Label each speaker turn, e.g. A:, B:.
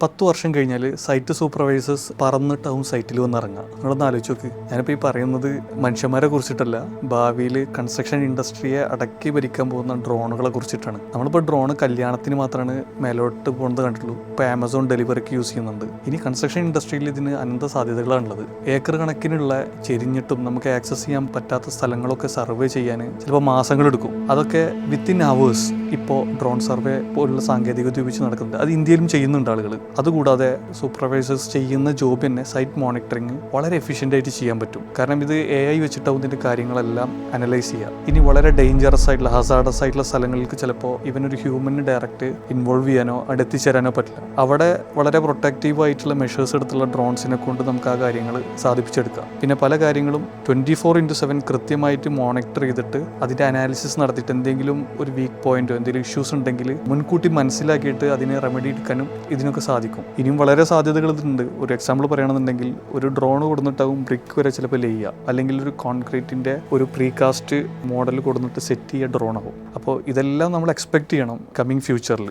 A: 10 വർഷം കഴിഞ്ഞാൽ site supervisors പറന്നിട്ടാവും സൈറ്റിൽ വന്നിറങ്ങുക. നിങ്ങളൊന്ന് ആലോചിച്ച് നോക്ക്. ഞാനിപ്പോൾ ഈ പറയുന്നത് മനുഷ്യന്മാരെ കുറിച്ചിട്ടല്ല, ഭാവിയിൽ കൺസ്ട്രക്ഷൻ ഇൻഡസ്ട്രിയെ അടക്കി ഭരിക്കാൻ പോകുന്ന ഡ്രോണുകളെ കുറിച്ചിട്ടാണ്. നമ്മളിപ്പോൾ ഡ്രോൺ കല്യാണത്തിന് മാത്രമാണ് മേലോട്ട് പോകുന്നത് കണ്ടിട്ടുള്ളൂ. ഇപ്പോൾ ആമസോൺ ഡെലിവറിക്ക് യൂസ് ചെയ്യുന്നുണ്ട്. ഇനി കൺസ്ട്രക്ഷൻ ഇൻഡസ്ട്രിയിൽ ഇതിന് അനന്ത സാധ്യതകളാണുള്ളത്. ഏക്കർ കണക്കിനുള്ള ചെരിഞ്ഞിട്ടും നമുക്ക് ആക്സസ് ചെയ്യാൻ പറ്റാത്ത സ്ഥലങ്ങളൊക്കെ സർവേ ചെയ്യാൻ ചിലപ്പോൾ മാസങ്ങളെടുക്കും. അതൊക്കെ വിത്തിൻ അവേഴ്സ് ഇപ്പോൾ ഡ്രോൺ സർവേ പോലുള്ള സാങ്കേതികത ഉപയോഗിച്ച് നടക്കുന്നുണ്ട്. അത് ഇന്ത്യയിലും ചെയ്യുന്നുണ്ട് ആളുകൾ. അതുകൂടാതെ സൂപ്പർവൈസേഴ്സ് ചെയ്യുന്ന ജോബ് തന്നെ സൈറ്റ് മോണിറ്ററിങ് വളരെ എഫിഷ്യൻ്റ് ആയിട്ട് ചെയ്യാൻ പറ്റും. കാരണം ഇത് AI വെച്ചിട്ടാവും ഇതിൻ്റെ കാര്യങ്ങളെല്ലാം അനലൈസ് ചെയ്യുക. ഇനി വളരെ ഡേഞ്ചറസ് ആയിട്ടുള്ള ഹസാർഡസ് ആയിട്ടുള്ള സ്ഥലങ്ങൾക്ക് ചിലപ്പോൾ ഇവനൊരു ഹ്യൂമന് ഡയറക്റ്റ് ഇൻവോൾവ് ചെയ്യാനോ അടുത്തെത്തിച്ചേരാനോ പറ്റില്ല. അവിടെ വളരെ പ്രൊട്ടക്റ്റീവ് ആയിട്ടുള്ള മെഷേഴ്സ് എടുത്തുള്ള ഡ്രോൺസിനെ കൊണ്ട് നമുക്ക് ആ കാര്യങ്ങൾ സാധിപ്പിച്ചെടുക്കാം. പിന്നെ പല കാര്യങ്ങളും 24/7 കൃത്യമായിട്ട് മോണിറ്റർ ചെയ്തിട്ട് അതിൻ്റെ അനാലിസിസ് നടത്തിയിട്ട് എന്തെങ്കിലും ഒരു വീക്ക് പോയിന്റോ എന്തെങ്കിലും ഇഷ്യൂസ് ഉണ്ടെങ്കിൽ മുൻകൂട്ടി മനസ്സിലാക്കിയിട്ട് അതിനെ റെമഡി എടുക്കാനും ഇതിനൊക്കെ സാധിക്കും. ഇനിയും വളരെ സാധ്യതകൾ ഇതുണ്ട്. ഒരു എക്സാമ്പിൾ പറയുകയാണെന്നുണ്ടെങ്കിൽ ഒരു ഡ്രോൺ കൊടുത്തിട്ടാവും ബ്രിക്ക് വരെ ചിലപ്പോൾ ചെയ്യുക, അല്ലെങ്കിൽ ഒരു കോൺക്രീറ്റിൻ്റെ ഒരു പ്രീകാസ്റ്റ് മോഡൽ കൊടുത്തിട്ട് സെറ്റ് ചെയ്യുക ഡ്രോൺ ആവും. അപ്പോൾ ഇതെല്ലാം നമ്മൾ എക്സ്പെക്ട് ചെയ്യണം കമ്മിങ് ഫ്യൂച്ചറിൽ.